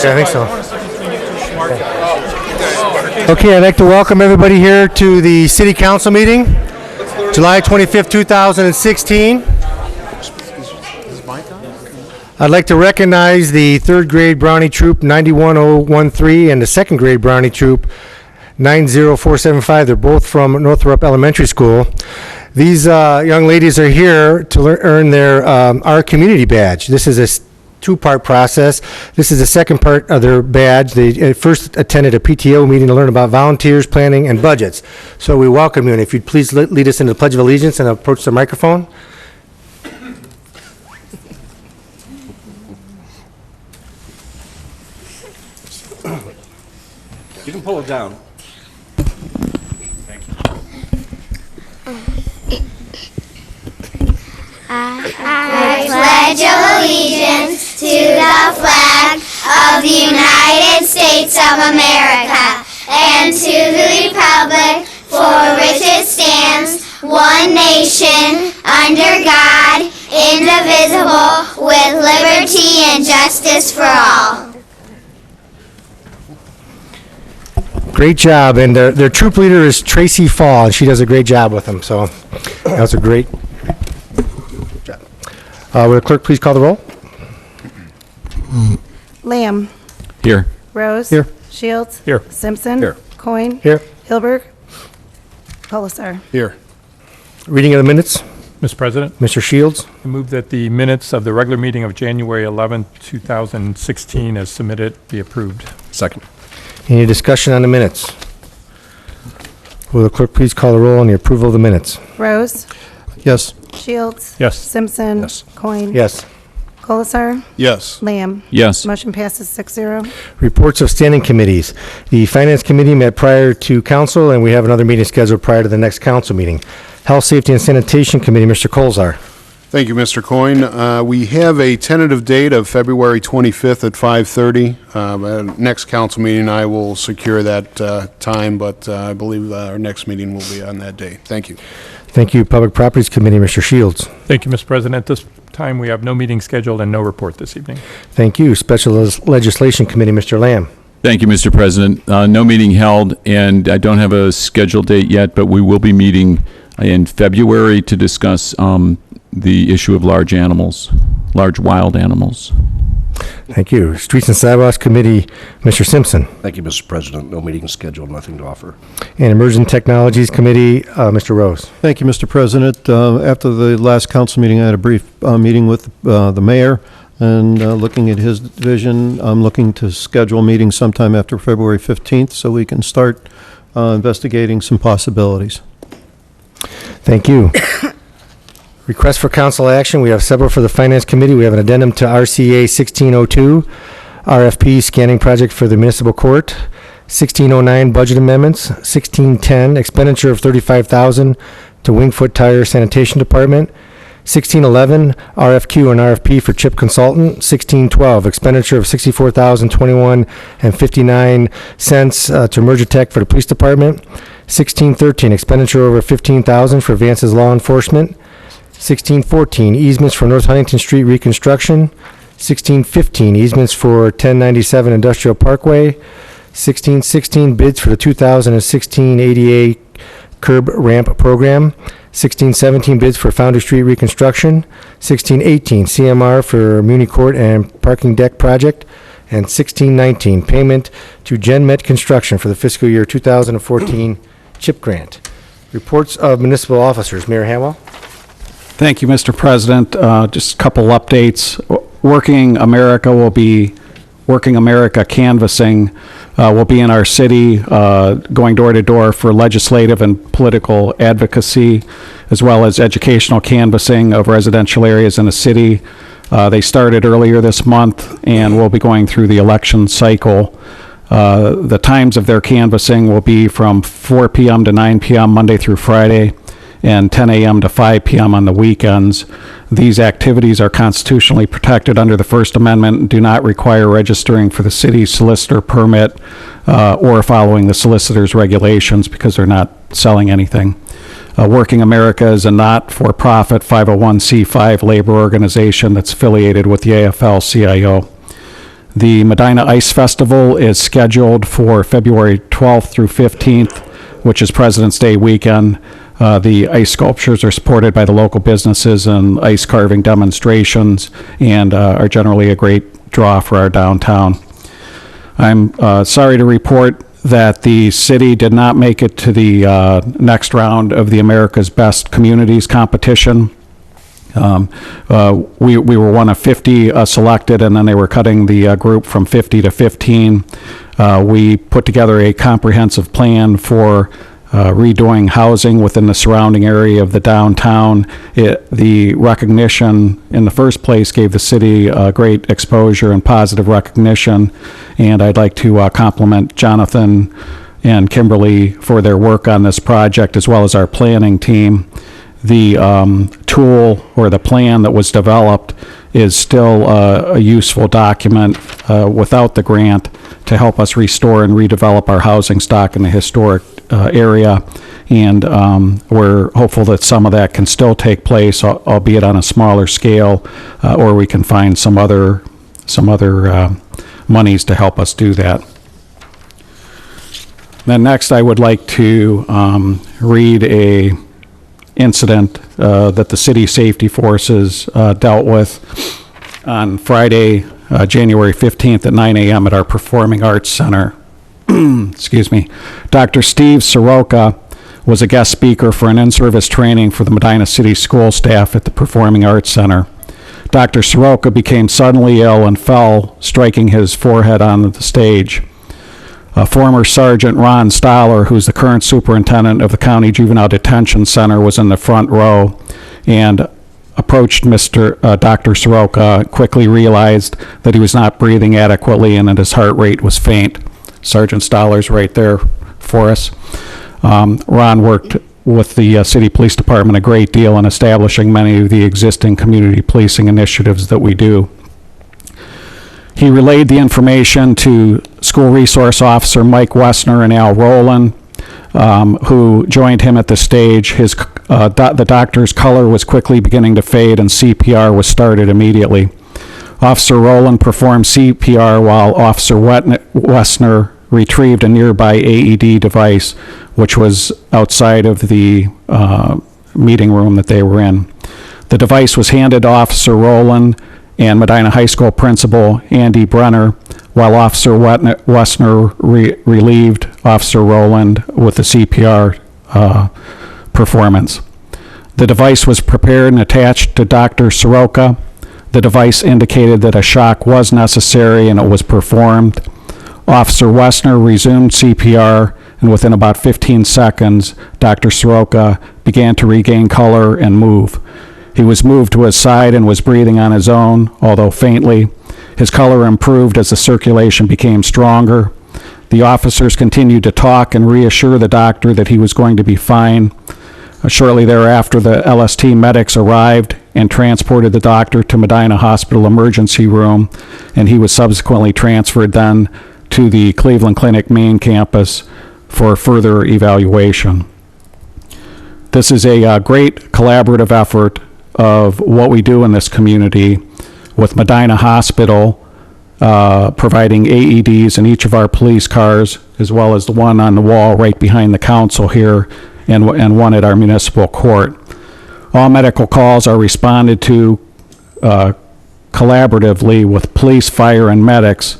Yeah, I think so. Okay, I'd like to welcome everybody here to the City Council meeting, July 25th, 2016. I'd like to recognize the third grade Brownie Troop 91013 and the second grade Brownie Troop 90475. They're both from Northrop Elementary School. These young ladies are here to earn their Our Community Badge. This is a two-part process. This is the second part of their badge. They first attended a PTO meeting to learn about volunteers, planning, and budgets. So we welcome you, and if you'd please lead us into the Pledge of Allegiance and approach the microphone. You can pull it down. I pledge allegiance to the flag of the United States of America and to the republic for which it stands, one nation, under God, indivisible, with liberty and justice for all. Great job, and their troop leader is Tracy Fall, and she does a great job with them, so that was a great job. Will the clerk please call the roll? Lamb. Here. Rose. Here. Shields. Here. Simpson. Here. Coin. Here. Hilberg. Colasar. Here. Reading of the minutes, Mr. President, Mr. Shields. I move that the minutes of the regular meeting of January 11, 2016 as submitted be approved. Second. Any discussion on the minutes? Will the clerk please call the roll on the approval of the minutes? Rose. Yes. Shields. Yes. Simpson. Yes. Coin. Yes. Colasar. Yes. Lamb. Yes. Motion passes 6-0. Reports of standing committees. The Finance Committee met prior to council, and we have another meeting scheduled prior to the next council meeting. Health, Safety, and Sanitation Committee, Mr. Colzar. Thank you, Mr. Coyne. We have a tentative date of February 25th at 5:30. Next council meeting, I will secure that time, but I believe our next meeting will be on that day. Thank you. Thank you, Public Properties Committee, Mr. Shields. Thank you, Mr. President. At this time, we have no meeting scheduled and no report this evening. Thank you, Special Legislation Committee, Mr. Lamb. Thank you, Mr. President. No meeting held, and I don't have a scheduled date yet, but we will be meeting in February to discuss the issue of large animals, large wild animals. Thank you. Streets and Sidewalks Committee, Mr. Simpson. Thank you, Mr. President. No meeting scheduled, nothing to offer. And Emerging Technologies Committee, Mr. Rose. Thank you, Mr. President. After the last council meeting, I had a brief meeting with the mayor, and looking at his vision, I'm looking to schedule a meeting sometime after February 15th so we can start investigating some possibilities. Thank you. Request for council action. We have several for the Finance Committee. We have an addendum to RCA 1602, RFP scanning project for the municipal court, 1609 budget amendments, 1610 expenditure of $35,000 to Wingfoot Tire Sanitation Department, 1611 RFQ and RFP for chip consultant, 1612 expenditure of $64,021 and 59 cents to Emergitech for the police department, 1613 expenditure over $15,000 for Vance's law enforcement, 1614 easements for North Huntington Street reconstruction, 1615 easements for 1097 Industrial Parkway, 1616 bids for the 2016 ADA curb ramp program, 1617 bids for Foundry Street reconstruction, 1618 CMR for Muni Court and parking deck project, and 1619 payment to GenMet Construction for the fiscal year 2014 CHIP grant. Reports of municipal officers. Mayor Hanwell. Thank you, Mr. President. Just a couple updates. Working America canvassing will be in our city, going door to door for legislative and political advocacy, as well as educational canvassing of residential areas in the city. They started earlier this month and will be going through the election cycle. The times of their canvassing will be from 4 p.m. to 9 p.m. Monday through Friday, and 10 a.m. to 5 p.m. on the weekends. These activities are constitutionally protected under the First Amendment and do not require registering for the city solicitor permit or following the solicitor's regulations because they're not selling anything. Working America is a not-for-profit 501c5 labor organization that's affiliated with the AFL-CIO. The Medina Ice Festival is scheduled for February 12th through 15th, which is President's Day weekend. The ice sculptures are supported by the local businesses and ice carving demonstrations, and are generally a great draw for our downtown. I'm sorry to report that the city did not make it to the next round of the America's Best Communities competition. We were one of 50 selected, and then they were cutting the group from 50 to 15. We put together a comprehensive plan for redoing housing within the surrounding area of the downtown. The recognition in the first place gave the city great exposure and positive recognition, and I'd like to compliment Jonathan and Kimberly for their work on this project, as well as our planning team. The tool or the plan that was developed is still a useful document without the grant to help us restore and redevelop our housing stock in the historic area, and we're hopeful that some of that can still take place, albeit on a smaller scale, or we can find some other monies to help us do that. Then next, I would like to read a incident that the city safety forces dealt with on Friday, January 15th at 9 a.m. at our Performing Arts Center. Excuse me. Dr. Steve Soroka was a guest speaker for an in-service training for the Medina City school staff at the Performing Arts Center. Dr. Soroka became suddenly ill and fell, striking his forehead on the stage. Former Sergeant Ron Stoller, who's the current superintendent of the County Juvenile Detention Center, was in the front row and approached Dr. Soroka, quickly realized that he was not breathing adequately and that his heart rate was faint. Sergeant Stoller's right there for us. Ron worked with the City Police Department a great deal in establishing many of the existing community policing initiatives that we do. He relayed the information to School Resource Officer Mike Wessner and Al Rowland, who joined him at the stage. The doctor's color was quickly beginning to fade, and CPR was started immediately. Officer Rowland performed CPR while Officer Wessner retrieved a nearby AED device, which was outside of the meeting room that they were in. The device was handed to Officer Rowland and Medina High School Principal Andy Brenner, while Officer Wessner relieved Officer Rowland with the CPR performance. The device was prepared and attached to Dr. Soroka. The device indicated that a shock was necessary, and it was performed. Officer Wessner resumed CPR, and within about 15 seconds, Dr. Soroka began to regain color and move. He was moved to his side and was breathing on his own, although faintly. His color improved as the circulation became stronger. The officers continued to talk and reassure the doctor that he was going to be fine. Shortly thereafter, the LST medics arrived and transported the doctor to Medina Hospital emergency room, and he was subsequently transferred then to the Cleveland Clinic main campus for further evaluation. This is a great collaborative effort of what we do in this community, with Medina Hospital providing AEDs in each of our police cars, as well as the one on the wall right behind the council here, and one at our municipal court. All medical calls are responded to collaboratively with police, fire, and medics,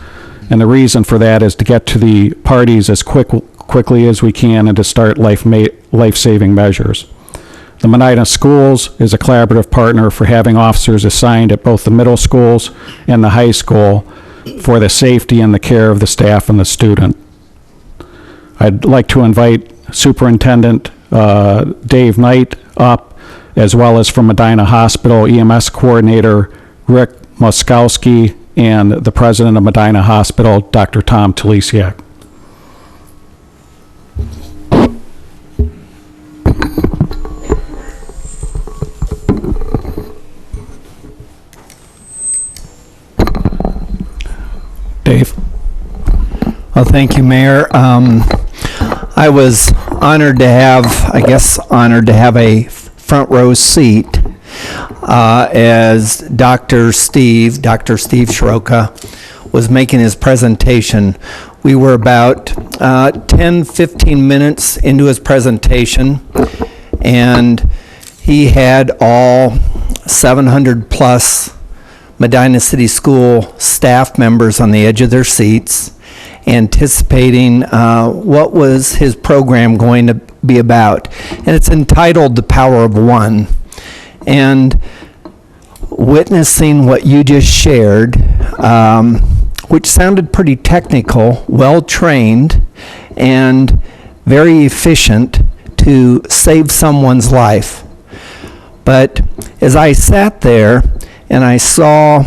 and the reason for that is to get to the parties as quickly as we can and to start life-saving measures. The Medina Schools is a collaborative partner for having officers assigned at both the middle schools and the high school for the safety and the care of the staff and the student. I'd like to invite Superintendent Dave Knight up, as well as from Medina Hospital EMS Coordinator Rick Moskowski and the President of Medina Hospital, Dr. Tom Tulisiak. Dave. Well, thank you, Mayor. I was honored to have a front row seat as Dr. Steve Soroka was making his presentation. We were about 10, 15 minutes into his presentation, and he had all 700 plus Medina City School staff members on the edge of their seats, anticipating what was his program going to be about. And it's entitled The Power of One. And witnessing what you just shared, which sounded pretty technical, well-trained, and very efficient to save someone's life. But as I sat there and I saw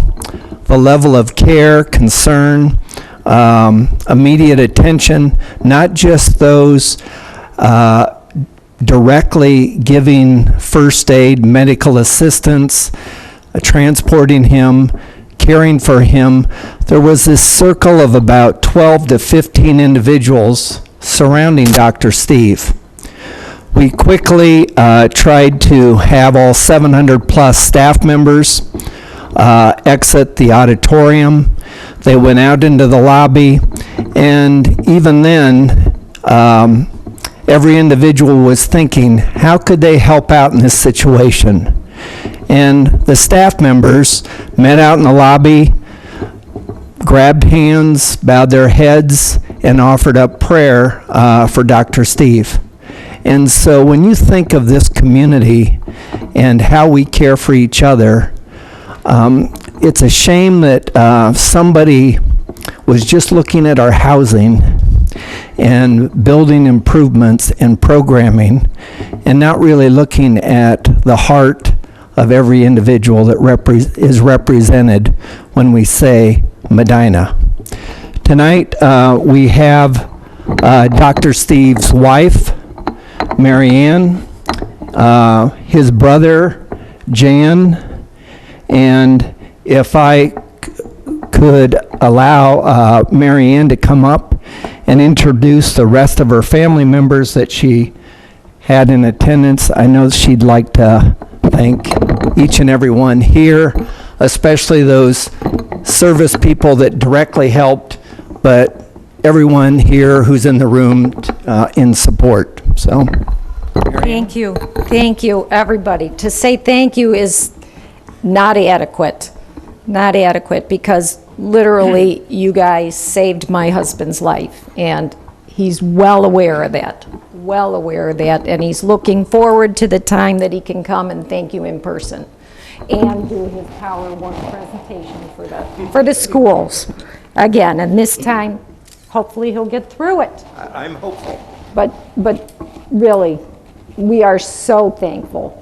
the level of care, concern, immediate attention, not just those directly giving first aid, medical assistance, transporting him, caring for him, there was this circle of about 12 to 15 individuals surrounding Dr. Steve. We quickly tried to have all 700 plus staff members exit the auditorium. They went out into the lobby, and even then, every individual was thinking, how could they help out in this situation? And the staff members met out in the lobby, grabbed hands, bowed their heads, and offered up prayer for Dr. Steve. And so when you think of this community and how we care for each other, it's a shame that somebody was just looking at our housing and building improvements and programming and not really looking at the heart of every individual that is represented when we say Medina. Tonight we have Dr. Steve's wife, Marianne, his brother, Jan, and if I could allow Marianne to come up and introduce the rest of her family members that she had in attendance. I know she'd like to thank each and every one here, especially those service people that directly helped, but everyone here who's in the room in support. So, Thank you, everybody. To say thank you is not adequate, because literally you guys saved my husband's life, and he's well aware of that, and he's looking forward to the time that he can come and thank you in person and do his Power One presentation for the schools again, and this time, hopefully he'll get through it. I'm hopeful. But really, we are so thankful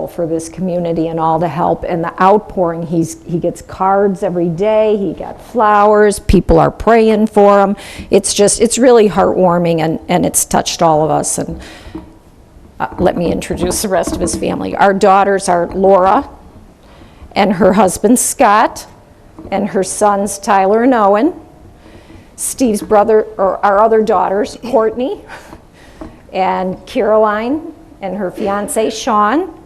for this community and all the help and the outpouring. He gets cards every day, he got flowers, people are praying for him. It's really heartwarming, and it's touched all of us. And let me introduce the rest of his family. Our daughters are Laura and her husband Scott and her sons Tyler and Owen. Steve's brother, or our other daughters, Courtney and Caroline and her fiance Sean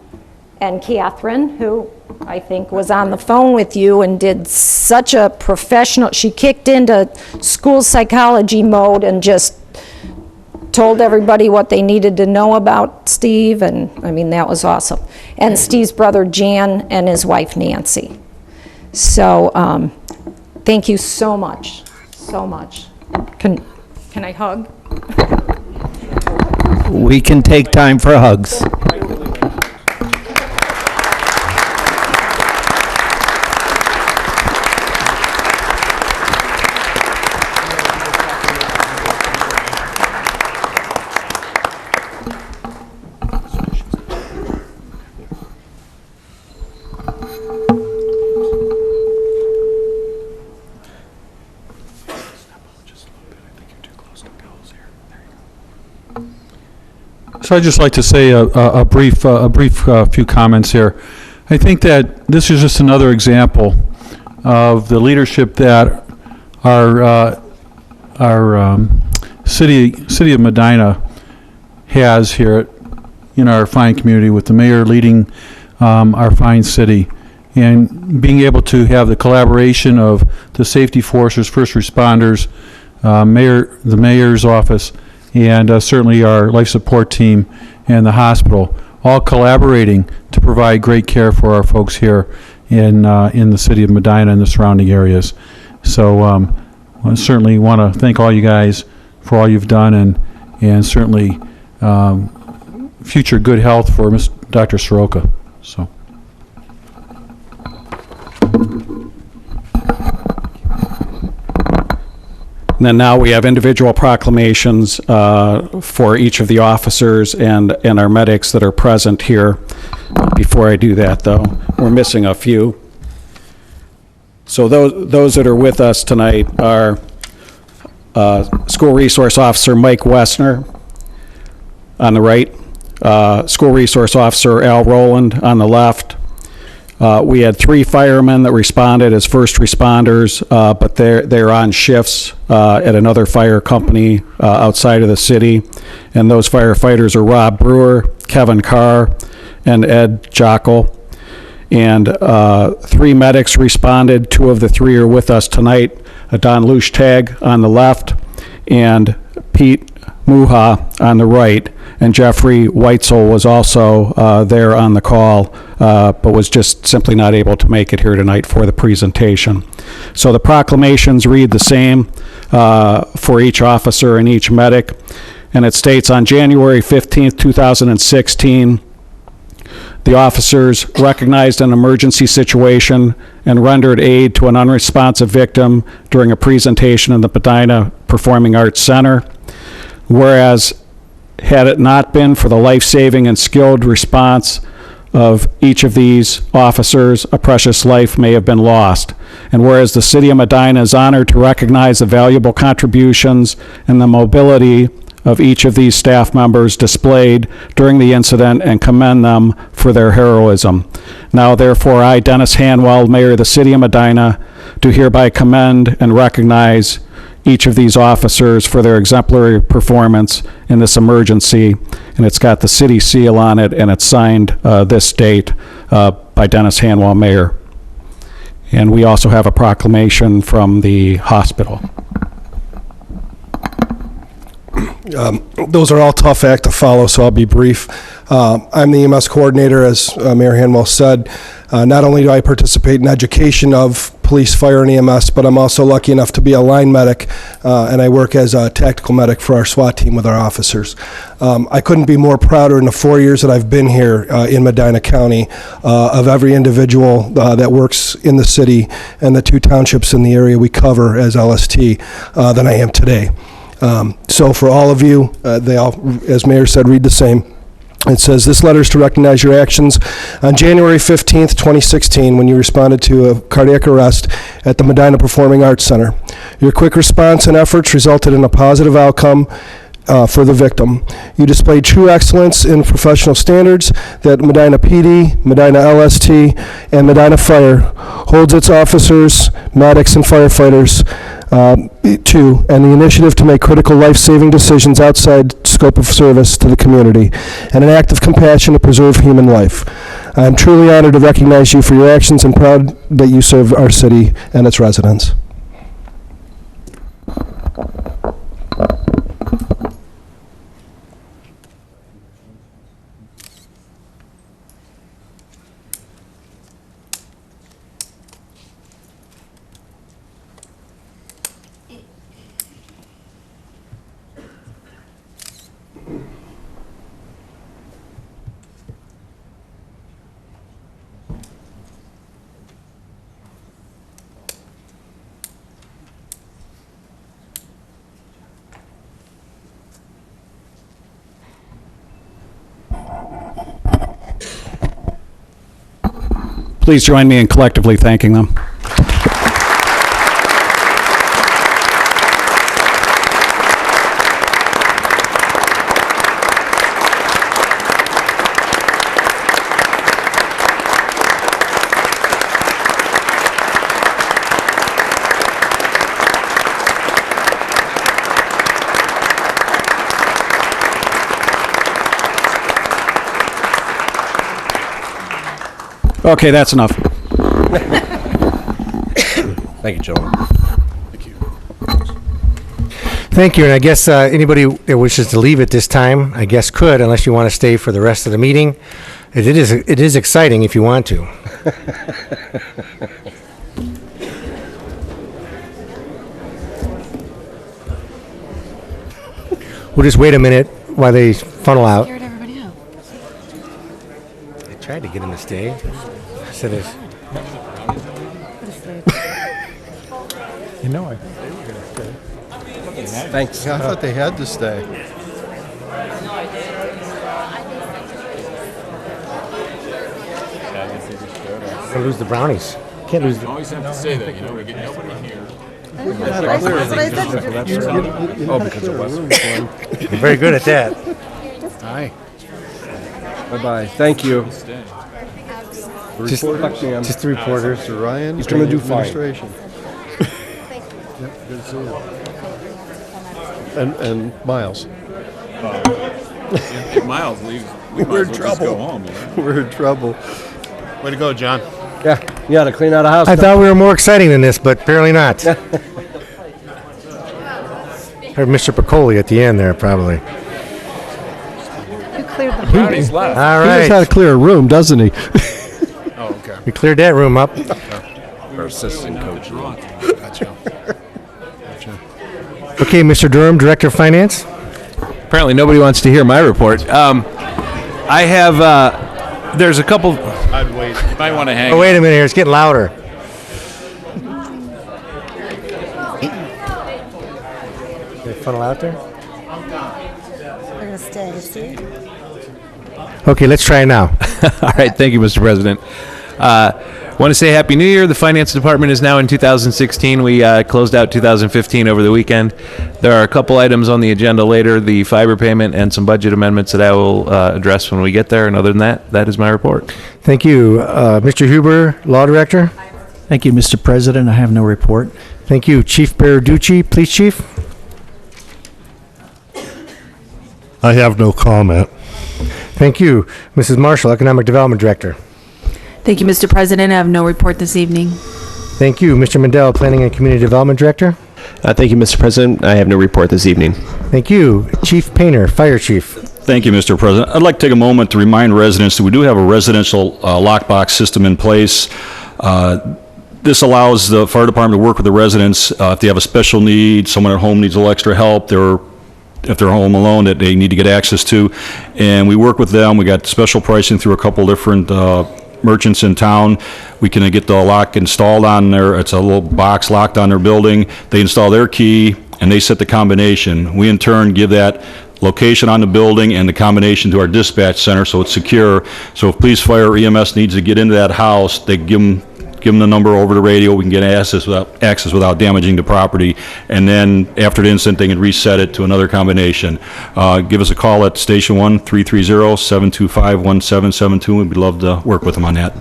and Catherine, who I think was on the phone with you and did such a professional, she kicked into school psychology mode and just told everybody what they needed to know about Steve, and I mean, that was awesome. And Steve's brother Jan and his wife Nancy. So thank you so much. Can I hug? we can take time for hugs. So I'd just like to say a brief few comments here. I think that this is just another example of the leadership that our city of Medina has here in our fine community, with the mayor leading our fine city and being able to have the collaboration of the safety forces, first responders, the mayor's office, and certainly our life support team and the hospital, all collaborating to provide great care for our folks here in the city of Medina and the surrounding areas. So I certainly want to thank all you guys for all you've done, and certainly future good health for Dr. Soroka. So. And then now we have individual proclamations for each of the officers and our medics that are present here. Before I do that, though, we're missing a few. So those that are with us tonight are School Resource Officer Mike Wessner on the right, School Resource Officer Al Rowland on the left. We had 3 firemen that responded as first responders, but they're on shifts at another fire company outside of the city. And those firefighters are Rob Brewer, Kevin Carr, and Ed Jockel. And 3 medics responded. 2 of the 3 are with us tonight. Don Lushtag on the left and Pete Muha on the right. And Jeffrey Weitzel was also there on the call, but was just simply not able to make it here tonight for the presentation. So the proclamations read the same for each officer and each medic. And it states, on January 15th, 2016, the officers recognized an emergency situation and rendered aid to an unresponsive victim during a presentation in the Medina Performing Arts Center. Whereas, had it not been for the life-saving and skilled response of each of these officers, a precious life may have been lost. And whereas the City of Medina is honored to recognize the valuable contributions and the mobility of each of these staff members displayed during the incident and commend them for their heroism. Now, therefore, I, Dennis Hanwell, Mayor of the City of Medina, do hereby commend and recognize each of these officers for their exemplary performance in this emergency. And it's got the city seal on it, and it's signed this date by Dennis Hanwell, Mayor. And we also have a proclamation from the hospital. Those are all tough act to follow, so I'll be brief. I'm the EMS coordinator, as Mayor Hanwell said. Not only do I participate in education of police, fire, and EMS, but I'm also lucky enough to be a line medic, and I work as a tactical medic for our SWAT team with our officers. I couldn't be more prouder in the 4 years that I've been here in Medina County of every individual that works in the city and the 2 townships in the area we cover as LST than I am today. So for all of you, they all, as Mayor said, read the same. It says, this letter is to recognize your actions on January 15th, 2016, when you responded to a cardiac arrest at the Medina Performing Arts Center. Your quick response and efforts resulted in a positive outcome for the victim. You displayed true excellence in professional standards that Medina PD, Medina LST, and Medina Fire holds its officers, medics, and firefighters to, and the initiative to make critical life-saving decisions outside scope of service to the community, and an act of compassion to preserve human life. I am truly honored to recognize you for your actions and proud that you serve our city and its residents. Please join me in collectively thanking them. Okay, that's enough. Thank you, gentlemen. Thank you, and I guess anybody that wishes to leave at this time, I guess could, unless you want to stay for the rest of the meeting. It is exciting if you want to. We'll just wait a minute while they funnel out. I tried to get him to stay. I said it. You know, I think they were going to stay. Thanks. I thought they had to stay. Gonna lose the brownies. Can't lose. Always have to say that, we get nobody here. Oh, because it wasn't. You're very good at that. Hi. Bye-bye. Thank you. Just the reporters. Mr. Ryan. He's gonna do fine. Administration. Yep, good to see you. And Miles. If Miles leaves, We're in trouble. We're in trouble. Way to go, John. Yeah, you gotta clean out a house. I thought we were more exciting than this, but apparently not. Heard Mr. Piccoli at the end there, probably. You cleared the Brownies left. All He knows how right. to clear a room, doesn't he? Oh, okay. We cleared that room up. Our assistant coach. Okay, Mr. Durham, Director of Finance. Apparently nobody wants to hear my report. I have, there's a couple, I'd wait. You might want to hang. Oh, wait a minute here. It's getting louder. They funnel out there? They're going to stay, see? Okay, let's try it now. all right, thank you, Mr. President. Want to say Happy New Year. The Finance Department is now in 2016. We closed out 2015 over the weekend. There are a couple items on the agenda later, the fiber payment and some budget amendments that I will address when we get there. And other than that, that is my report. Thank you. Mr. Huber, Law Director. Thank you, Mr. President. I have no report. Thank you. Chief Baraducci, Police Chief. I have no comment. Thank you. Mrs. Marshall, Economic Development Director. Thank you, Mr. President. I have no report this evening. Thank you. Mr. Mandel, Planning and Community Development Director. Thank you, Mr. President. I have no report this evening. Thank you. Chief Painter, Fire Chief. Thank you, Mr. President. I'd like to take a moment to remind residents that we do have a residential lockbox system in place. This allows the fire department to work with the residents if they have a special need, someone at home needs a little extra help, if they're home alone that they need to get access to. And we work with them. We got special pricing through a couple different merchants in town. We can get the lock installed on there. It's a little box locked on their building. They install their key and they set the combination. We in turn give that location on the building and the combination to our dispatch center so it's secure. So if police, fire, or EMS needs to get into that house, they give them the number over the radio. We can get access without damaging the property. And then after the incident, they can reset it to another combination. Give us a call at Station 1, 330-725-1772. We'd love to work with them on that.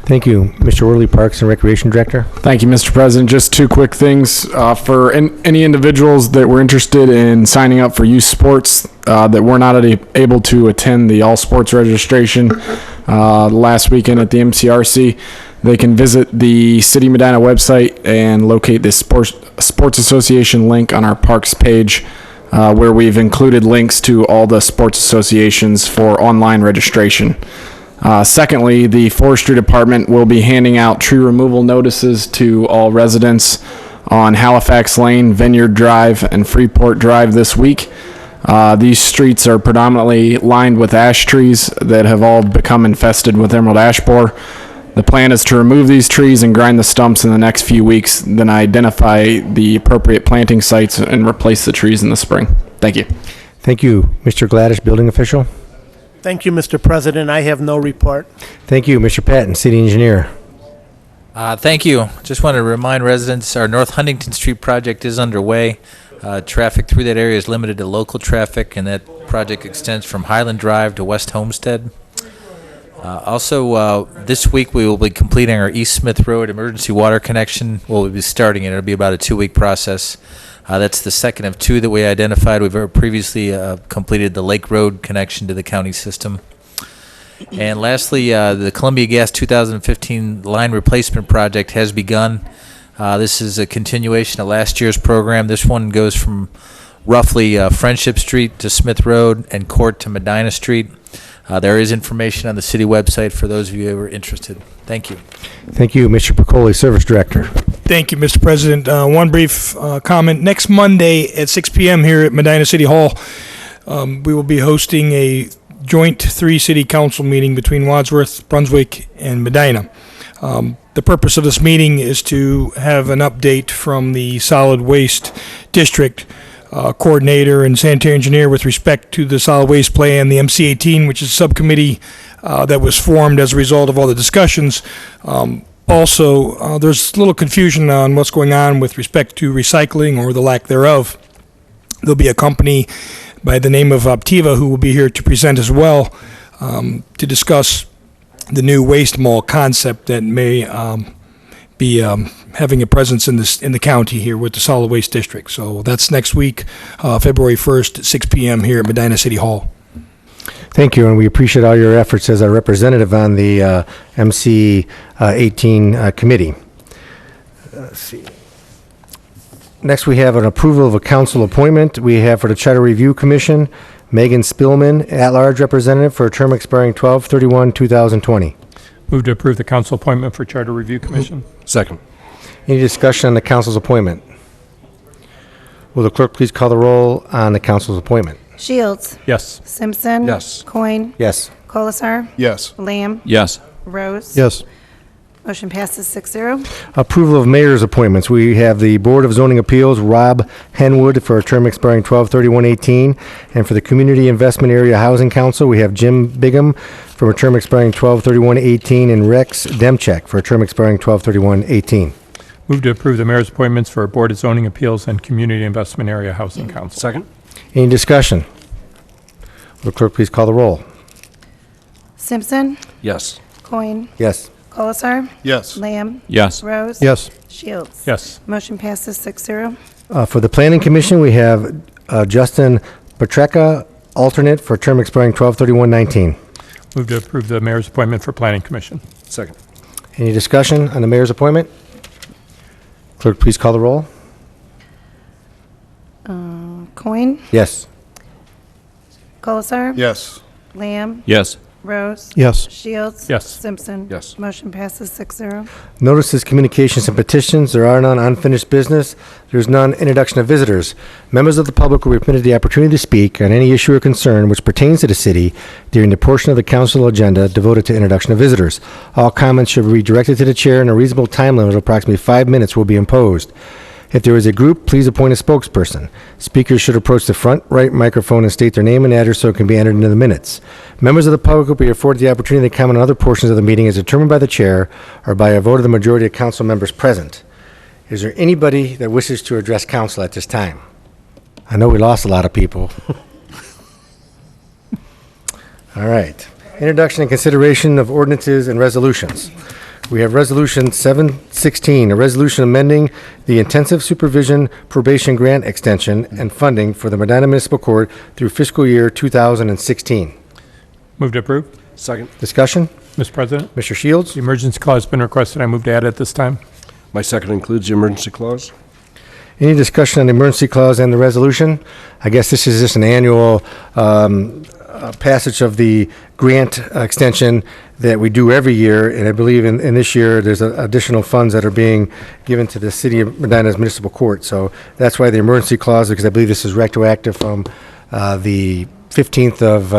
Thank you. Mr. Worley, Parks and Recreation Director. Thank you, Mr. President. Just two quick things. For any individuals that were interested in signing up for youth sports that were not able to attend the all sports registration last weekend at the MCRC, they can visit the City Medina website and locate the Sports Association link on our parks page, where we've included links to all the sports associations for online registration. Secondly, the Forestry Department will be handing out tree removal notices to all residents on Halifax Lane, Vineyard Drive, and Freeport Drive this week. These streets are predominantly lined with ash trees that have all become infested with emerald ash borer. The plan is to remove these trees and grind the stumps in the next few weeks, then identify the appropriate planting sites and replace the trees in the spring. Thank you. Thank you. Mr. Gladish, Building Official. Thank you, Mr. President. I have no report. Thank you. Mr. Patton, City Engineer. Thank you. Just want to remind residents our North Huntington Street project is underway. Traffic through that area is limited to local traffic, and that project extends from Highland Drive to West Homestead. Also, this week we will be completing our East Smith Road emergency water connection. We'll be starting it. It'll be about a 2-week process. That's the second of two that we identified. We've previously completed the Lake Road connection to the county system. And lastly, the Columbia Gas 2015 line replacement project has begun. This is a continuation of last year's program. This one goes from roughly Friendship Street to Smith Road and Court to Medina Street. There is information on the city website for those of you who are interested. Thank you. Thank you, Mr. Picoli, Service Director. Thank you, Mr. President. One brief comment. Next Monday at 6 p.m. here at Medina City Hall, we will be hosting a joint three-city council meeting between Wadsworth, Brunswick, and Medina. The purpose of this meeting is to have an update from the Solid Waste District coordinator and sanitary engineer with respect to the solid waste plan, the MC-18, which is a subcommittee that was formed as a result of all the discussions. Also, there's a little confusion on what's going on with respect to recycling or the lack thereof. There'll be a company by the name of Optiva who will be here to present as well to discuss the new waste mall concept that may be having a presence in the county here with the solid waste district. So that's next week, February 1st at 6 p.m. here at Medina City Hall. Thank you, and we appreciate all your efforts as our representative on the MC-18 committee. Let's see. Next, we have an approval of a council appointment. We have for the Charter Review Commission, Megan Spillman, at-large representative for a term expiring 12/31/2020. Move to approve the council appointment for Charter Review Commission. Second. Any discussion on the council's appointment? Will the clerk please call the roll on the council's appointment? Shields. Yes. Simpson. Yes. Coin. Yes. Colasar. Yes. Lamb. Yes. Rose. Yes. Motion passes 6-0. Approval of mayor's appointments. We have the Board of Zoning Appeals, Rob Henwood, for a term expiring 12/31/18. And for the Community Investment Area Housing Council, we have Jim Bigham for a term expiring 12/31/18, and Rex Demchek for a term expiring 12/31/18. Move to approve the mayor's appointments for Board of Zoning Appeals and Community Investment Area Housing Council. Second. Any discussion? Will the clerk please call the roll? Simpson. Yes. Coin. Yes. Colasar. Yes. Lamb. Yes. Rose. Yes. Shields. Yes. Motion passes 6-0. For the Planning Commission, we have Justin Petreka, alternate, for a term expiring 12/31/19. Move to approve the mayor's appointment for Planning Commission. Second. Any discussion on the mayor's appointment? Clerk, please call the roll. Coin. Yes. Colasar. Yes. Lamb. Yes. Rose. Yes. Shields. Yes. Simpson. Yes. Motion passes 6-0. Notices, communications, and petitions. There are none. Unfinished business. There's none. Introduction of visitors. Members of the public will be permitted the opportunity to speak on any issue or concern which pertains to the city during the portion of the council agenda devoted to introduction of visitors. All comments should be directed to the chair, and a reasonable time limit of approximately 5 minutes will be imposed. If there is a group, please appoint a spokesperson. Speakers should approach the front right microphone and state their name and address so it can be entered into the minutes. Members of the public will be afforded the opportunity to comment on other portions of the meeting as determined by the chair or by a vote of the majority of council members present. Is there anybody that wishes to address council at this time? I know we lost a lot of people. All right. Introduction and consideration of ordinances and resolutions. We have Resolution 716, a resolution amending the Intensive Supervision Probation Grant Extension and funding for the Medina Municipal Court through fiscal year 2016. Move to approve. Second. Discussion? Mr. President, Mr. Shields? the emergency clause has been requested. I move to add it this time. My second includes the emergency clause. Any discussion on the emergency clause and the resolution? I guess this is just an annual passage of the grant extension that we do every year, and I believe in this year, there's additional funds that are being given to the City of Medina's Municipal Court. So that's why the emergency clause, because I believe this is retroactive from the 15th of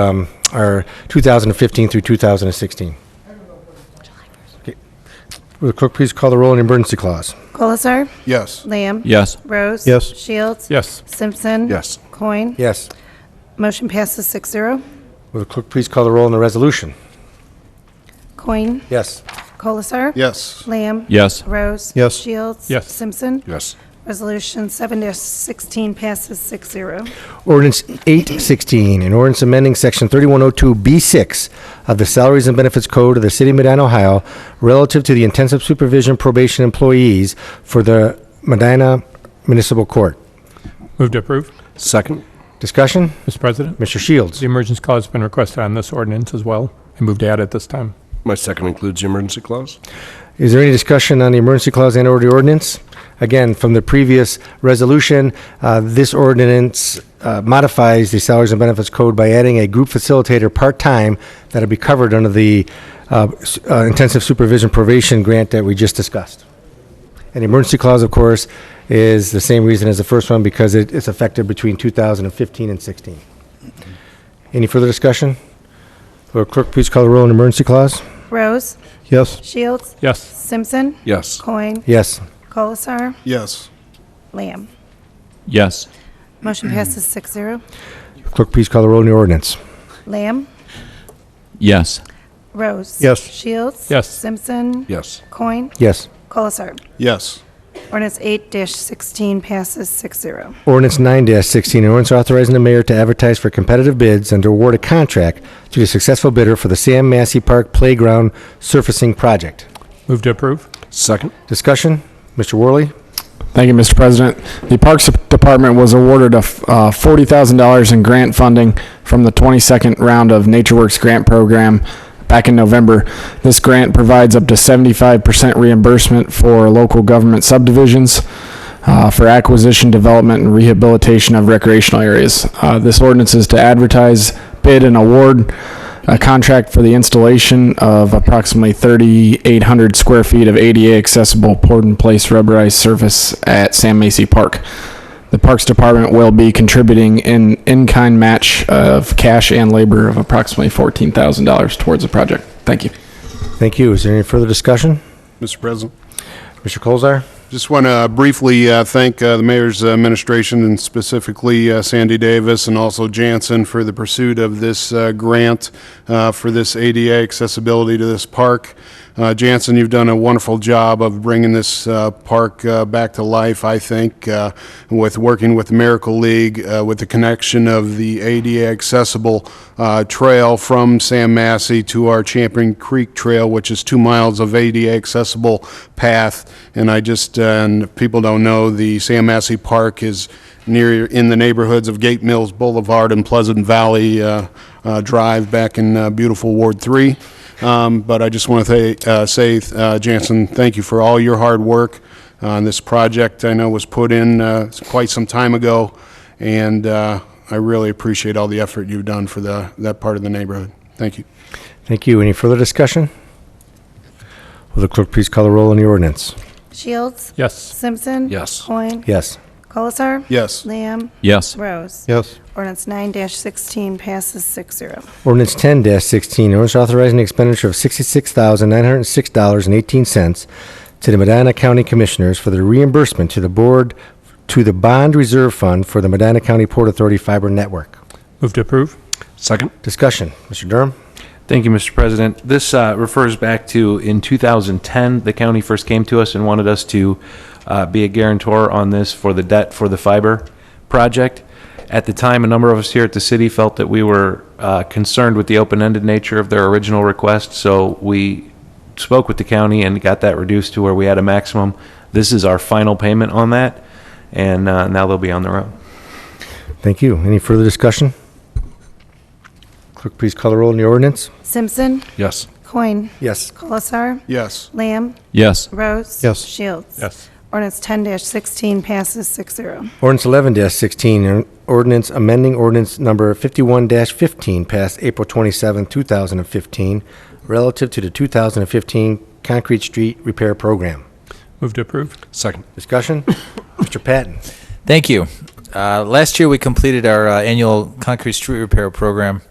our 2015 through 2016. Okay. Will the clerk please call the roll on the emergency clause? Colasar. Yes. Lamb. Yes. Rose. Yes. Shields. Yes. Simpson. Yes. Coin. Yes. Motion passes 6-0. Will the clerk please call the roll on the resolution? Coin. Yes. Colasar. Yes. Lamb. Yes. Rose. Yes. Shields. Yes. Simpson. Yes. Resolution 7-16 passes 6-0. Ordinance 816, an ordinance amending Section 3102B6 of the Salaries and Benefits Code of the City of Medina, Ohio, relative to the intensive supervision probation employees for the Medina Municipal Court. Move to approve. Second. Discussion? Mr. President, Mr. Shields? the emergency clause has been requested on this ordinance as well. I move to add at this time. My second includes the emergency clause. Is there any discussion on the emergency clause and or the ordinance? Again, from the previous resolution, this ordinance modifies the Salaries and Benefits Code by adding a group facilitator part-time that'll be covered under the intensive supervision probation grant that we just discussed. And the emergency clause, of course, is the same reason as the first one because it's effective between 2015 and 16. Any further discussion? Will clerk please call the roll on the emergency clause? Rose. Yes. Shields. Yes. Simpson. Yes. Coin. Yes. Colasar. Yes. Lamb. Yes. Motion passes 6-0. Clerk please call the roll on the ordinance. Lamb. Yes. Rose. Yes. Shields. Yes. Simpson. Yes. Coin. Yes. Colasar. Yes. Ordinance 8-16 passes 6-0. Ordinance 9-16, an ordinance authorizing the mayor to advertise for competitive bids and to award a contract to the successful bidder for the Sam Massey Park Playground Surfacing Project. Move to approve. Second. Discussion? Mr. Worley? Thank you, Mr. President. The Parks Department was awarded $40,000 in grant funding from the 22nd round of NatureWorks grant program back in November. This grant provides up to 75% reimbursement for local government subdivisions for acquisition, development, and rehabilitation of recreational areas. This ordinance is to advertise, bid, and award a contract for the installation of approximately 3,800 square feet of ADA accessible poured-in-place rubberized surface at Sam Massey Park. The Parks Department will be contributing an in-kind match of cash and labor of approximately $14,000 towards the project. Thank you. Thank you. Is there any further discussion? Mr. President. Mr. Colzar? Just want to briefly thank the mayor's administration and specifically Sandy Davis and also Jansen for the pursuit of this grant for this ADA accessibility to this park. Jansen, you've done a wonderful job of bringing this park back to life, I think, with working with the Miracle League, with the connection of the ADA accessible trail from Sam Massey to our Champion Creek Trail, which is 2 miles of ADA accessible path. And and if people don't know, the Sam Massey Park is in the neighborhoods of Gate Mills Boulevard and Pleasant Valley Drive back in beautiful Ward 3. But I just want to say, Jansen, thank you for all your hard work on this project. I know was put in quite some time ago, and I really appreciate all the effort you've done for that part of the neighborhood. Thank you. Thank you. Any further discussion? Will the clerk please call the roll on the ordinance? Shields. Yes. Simpson. Yes. Coin. Yes. Colasar. Yes. Lamb. Yes. Rose. Yes. Ordinance 9-16 passes 6-0. Ordinance 10-16, an ordinance authorizing the expenditure of $66,906.18 to the Medina County Commissioners for the reimbursement to the bond reserve fund for the Medina County Port Authority Fiber Network. Move to approve. Second. Discussion. Mr. Durham? Thank you, Mr. President. This refers back to in 2010, the county first came to us and wanted us to be a guarantor on this for the debt for the fiber project. At the time, a number of us here at the city felt that we were concerned with the open-ended nature of their original request, so we spoke with the county and got that reduced to where we had a maximum. This is our final payment on that, and now they'll be on their own. Thank you. Any further discussion? Clerk, please call the roll on the ordinance. Simpson. Yes. Coin. Yes. Colasar. Yes. Lamb. Yes. Rose. Yes. Shields. Yes. Ordinance 10-16 passes 6-0. Ordinance 11-16, an ordinance amending ordinance number 51-15 passed April 27, 2015, relative to the 2015 Concrete Street Repair Program. Move to approve. Second. Discussion? Mr. Patton? Thank you. Last year, we completed our annual concrete street repair program.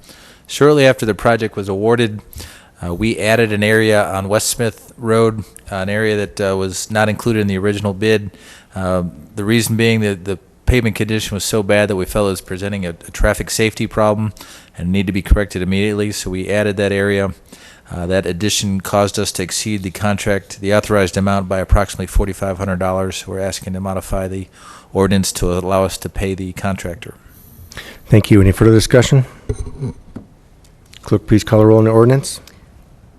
Shortly after the project was awarded, we added an area on West Smith Road, an area that was not included in the original bid. The reason being that the pavement condition was so bad that we felt it was presenting a traffic safety problem and needed to be corrected immediately, so we added that area. That addition caused us to exceed the authorized amount by approximately $4,500. We're asking to modify the ordinance to allow us to pay the contractor. Thank you. Any further discussion? Clerk, please call the roll on the ordinance.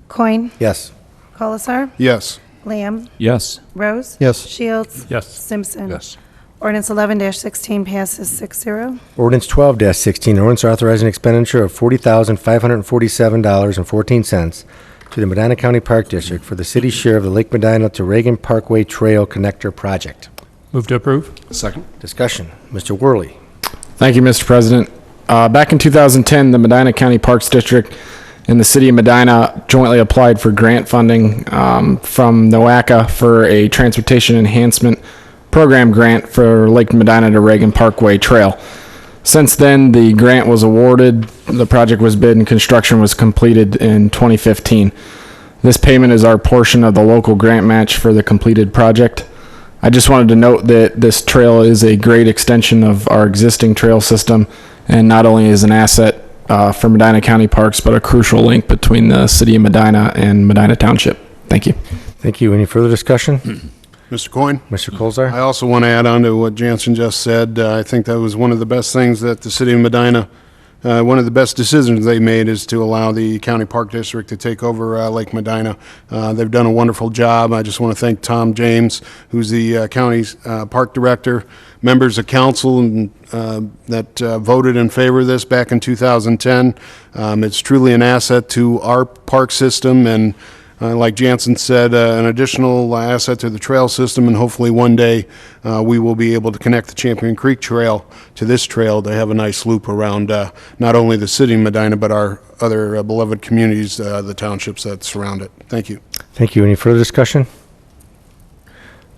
Coin. Yes. Colasar. Yes. Lamb. Yes. Rose. Yes. Shields. Yes. Simpson. Yes. Ordinance 11-16 passes 6-0. Ordinance 12-16, ordinance authorizing expenditure of $40,547.14 to the Medina County Park District for the city's share of the Lake Medina to Reagan Parkway Trail Connector Project. Move to approve. Second. Discussion. Mr. Worley. Thank you, Mr. President. Back in 2010, the Medina County Parks District and the City of Medina jointly applied for grant funding from NOACA for a transportation enhancement program grant for Lake Medina to Reagan Parkway Trail. Since then, the grant was awarded, the project was bid, and construction was completed in 2015. This payment is our portion of the local grant match for the completed project. I just wanted to note that this trail is a great extension of our existing trail system, and not only is an asset for Medina County Parks, but a crucial link between the City of Medina and Medina Township. Thank you. Thank you. Any further discussion? Mr. Coyne? Mr. Colzar? I also want to add on to what Jansen just said. I think that was one of the best things that the City of Medina, one of the best decisions they made is to allow the County Park District to take over Lake Medina. They've done a wonderful job. I just want to thank Tom James, who's the county's park director, members of council that voted in favor of this back in 2010. It's truly an asset to our park system, and like Jansen said, an additional asset to the trail system, and hopefully one day we will be able to connect the Champion Creek Trail to this trail to have a nice loop around not only the city of Medina, but our other beloved communities, the townships that surround it. Thank you. Thank you. Any further discussion?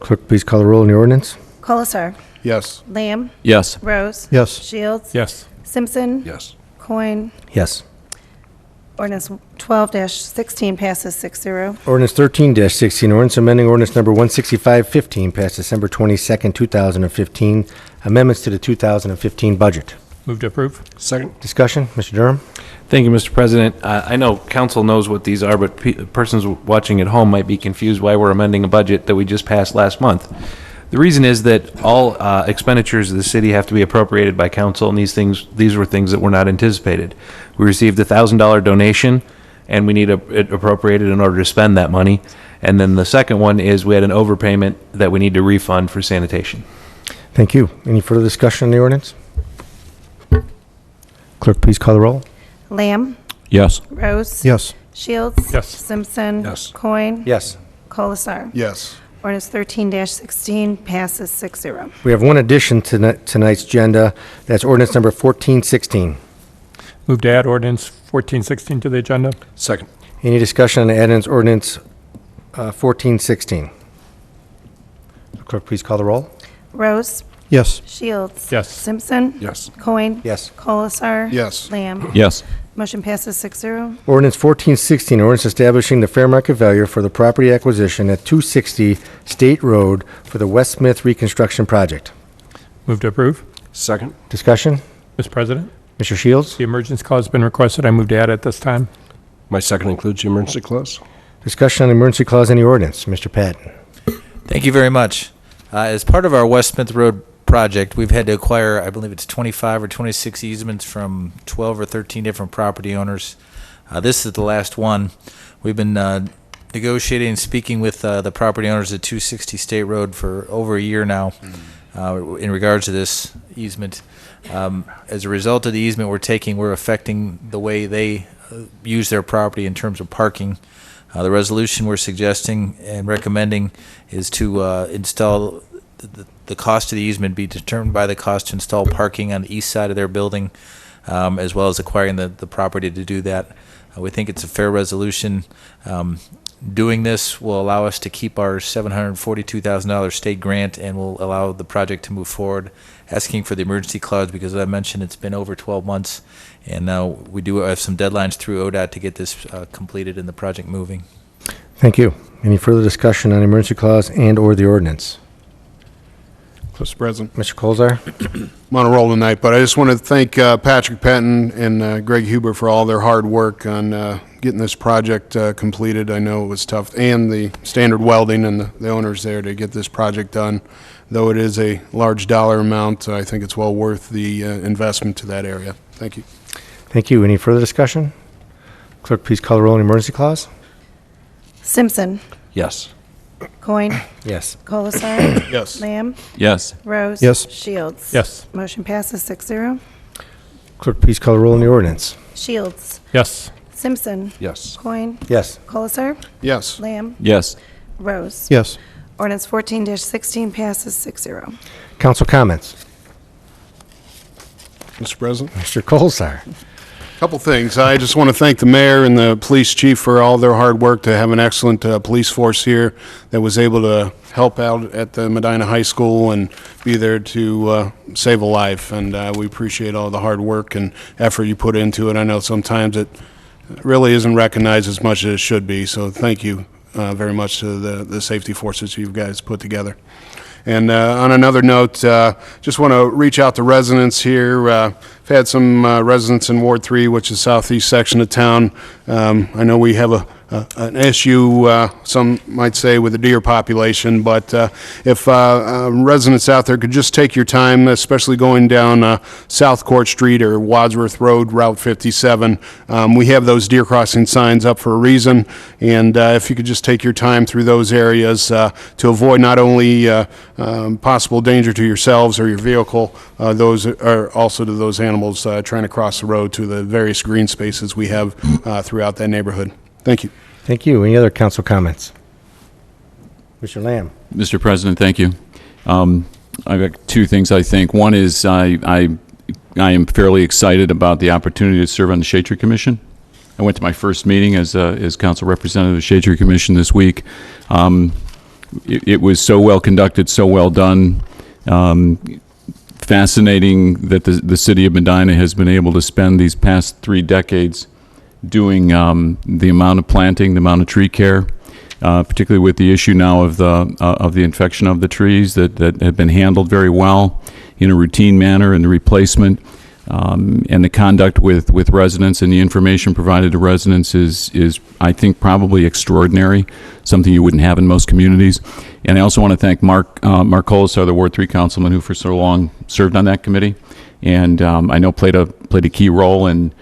Clerk, please call the roll on the ordinance. Colasar. Yes. Lamb. Yes. Rose. Yes. Shields. Yes. Simpson. Yes. Coin. Yes. Ordinance 12-16 passes 6-0. Ordinance 13-16, ordinance amending ordinance number 16515 passed December 22nd, 2015. Amendments to the 2015 budget. Move to approve. Second. Discussion. Mr. Durham? Thank you, Mr. President. I know council knows what these are, but persons watching at home might be confused why we're amending a budget that we just passed last month. The reason is that all expenditures of the city have to be appropriated by council, and these were things that were not anticipated. We received a $1,000 donation, and we need it appropriated in order to spend that money. And then the second one is we had an overpayment that we need to refund for sanitation. Thank you. Any further discussion on the ordinance? Clerk, please call the roll. Lamb. Yes. Rose. Yes. Shields. Yes. Simpson. Yes. Coin. Yes. Colasar. Yes. Ordinance 13-16 passes 6-0. We have one addition to tonight's agenda. That's ordinance number 1416. Move to add ordinance 1416 to the agenda. Second. Any discussion on add-ins ordinance 1416? Clerk, please call the roll. Rose. Yes. Shields. Yes. Simpson. Yes. Coin. Yes. Colasar. Yes. Lamb. Yes. Motion passes 6-0. Ordinance 1416, ordinance establishing the fair market value for the property acquisition at 260 State Road for the West Smith Reconstruction Project. Move to approve. Second. Discussion? Mr. President, Mr. Shields? the emergency clause has been requested. I move to add it this time. My second includes the emergency clause. Discussion on the emergency clause in the ordinance. Mr. Patton? Thank you very much. As part of our West Smith Road project, we've had to acquire, I believe it's 25 or 26 easements from 12 or 13 different property owners. This is the last one. We've been negotiating and speaking with the property owners at 260 State Road for over a year now in regards to this easement. As a result of the easement we're affecting the way they use their property in terms of parking. The resolution we're suggesting and recommending is to install the cost of the easement be determined by the cost to install parking on the east side of their building, as well as acquiring the property to do that. We think it's a fair resolution. Doing this will allow us to keep our $742,000 state grant and will allow the project to move forward. Asking for the emergency clause because, as I mentioned, it's been over 12 months, and now we do have some deadlines through ODOT to get this completed and the project moving. Thank you. Any further discussion on the emergency clause and or the ordinance? Mr. President. Mr. Colzar? I'm on a roll tonight, but I just want to thank Patrick Patton and Greg Huber for all their hard work on getting this project completed. I know it was tough, and the Standard Welding and the owners there to get this project done. Though it is a large dollar amount, I think it's well worth the investment to that area. Thank you. Thank you. Any further discussion? Clerk, please call the roll on the emergency clause. Simpson. Yes. Coin. Yes. Colasar. Yes. Lamb. Yes. Rose. Yes. Shields. Yes. Motion passes 6-0. Clerk, please call the roll on the ordinance. Shields. Yes. Simpson. Yes. Coin. Yes. Colasar. Yes. Lamb. Yes. Rose. Yes. Ordinance 14-16 passes 6-0. Council comments. Mr. President? Mr. Colzar. Couple things. I just want to thank the mayor and the police chief for all their hard work to have an excellent police force here that was able to help out at the Medina High School and be there to save a life. And we appreciate all the hard work and effort you put into it. I know sometimes it really isn't recognized as much as it should be. So thank you very much to the safety forces you guys put together. And on another note, just want to reach out to residents here. I've had some residents in Ward 3, which is southeast section of town. I know we have an issue, some might say, with the deer population, but if residents out there could just take your time, especially going down South Court Street or Wadsworth Road, Route 57, we have those deer crossing signs up for a reason, and if you could just take your time through those areas to avoid not only possible danger to yourselves or your vehicle, those are also to those animals trying to cross the road to the various green spaces we have throughout that neighborhood. Thank you. Thank you. Any other council comments? Mr. Lamb. Mr. President, thank you. I've got two things, I think. One is I am fairly excited about the opportunity to serve on the Shade Tree Commission. I went to my first meeting as council representative of the Shade Tree Commission this week. It was so well conducted, so well done. Fascinating that the city of Medina has been able to spend these past 3 decades doing the amount of planting, the amount of tree care, particularly with the issue now of the infection of the trees that have been handled very well in a routine manner, and the replacement and the conduct with residents and the information provided to residents is I think probably extraordinary, something you wouldn't have in most communities. And I also want to thank Mark Colasar, the Ward 3 councilman who for so long served on that committee, and I know played a key role in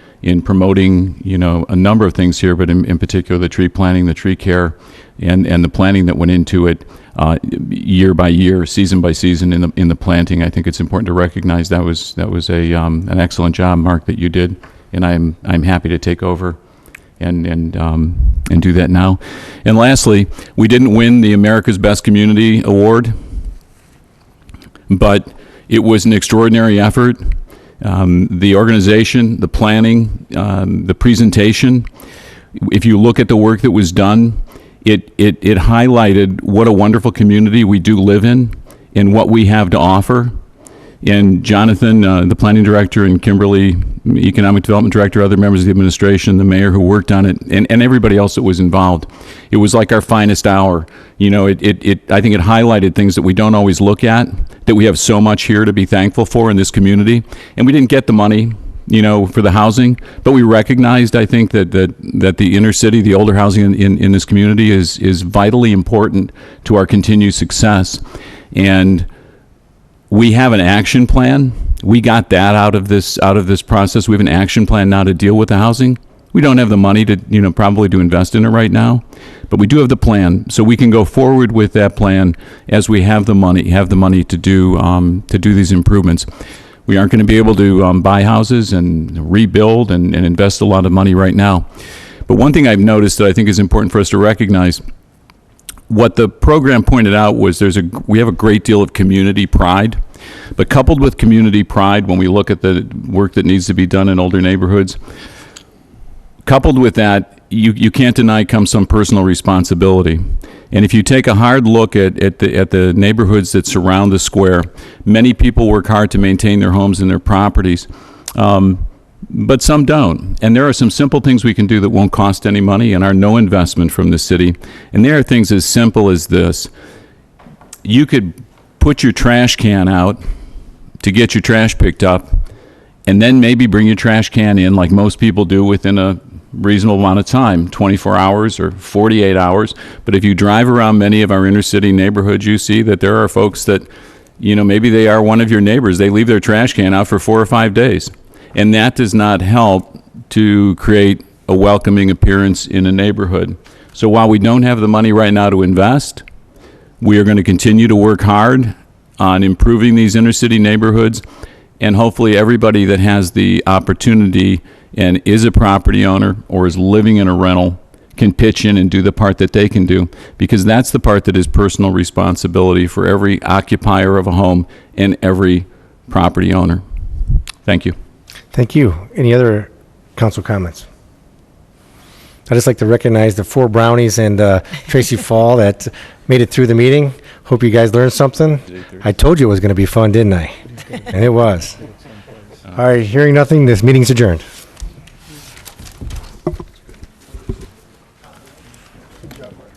promoting, a number of things here, but in particular the tree planting, the tree care, and the planning that went into it year by year, season by season in the planting. I think it's important to recognize that was an excellent job, Mark, that you did, and I'm happy to take over and do that now. And lastly, we didn't win the America's Best Community Award, but it was an extraordinary effort. The organization, the planning, the presentation, if you look at the work that was done, it highlighted what a wonderful community we do live in and what we have to offer. And Jonathan, the planning director, and Kimberly, economic development director, other members of the administration, the mayor who worked on it, and everybody else that was involved. It was like our finest hour. I think it highlighted things that we don't always look at, that we have so much here to be thankful for in this community. And we didn't get the money, for the housing, but we recognized, I think, that the inner city, the older housing in this community is vitally important to our continued success. And we have an action plan. We got that out of this process. We have an action plan now to deal with the housing. We don't have the money to, probably to invest in it right now, but we do have the plan, so we can go forward with that plan as we have the money to do these improvements. We aren't going to be able to buy houses and rebuild and invest a lot of money right now. But one thing I've noticed that I think is important for us to recognize, what the program pointed out was we have a great deal of community pride, but coupled with community pride, when we look at the work that needs to be done in older neighborhoods, coupled with that, you can't deny comes some personal responsibility. And if you take a hard look at the neighborhoods that surround the square, many people work hard to maintain their homes and their properties, but some don't. And there are some simple things we can do that won't cost any money and are no investment from the city. And there are things as simple as this. You could put your trash can out to get your trash picked up, and then maybe bring your trash can in like most people do within a reasonable amount of time, 24 hours or 48 hours. But if you drive around many of our inner city neighborhoods, you see that there are folks that, maybe they are one of your neighbors. They leave their trash can out for 4 or 5 days. And that does not help to create a welcoming appearance in a neighborhood. So while we don't have the money right now to invest, We are going to continue to work hard on improving these inner city neighborhoods, and hopefully everybody that has the opportunity and is a property owner or is living in a rental can pitch in and do the part that they can do, because that's the part that is personal responsibility for every occupier of a home and every property owner. Thank you. Thank you. Any other council comments? I'd just like to recognize the 4 brownies and Tracy Fall that made it through the meeting. Hope you guys learned something. I told you it was going to be fun, didn't I? And it was. All right, hearing nothing, this meeting's adjourned.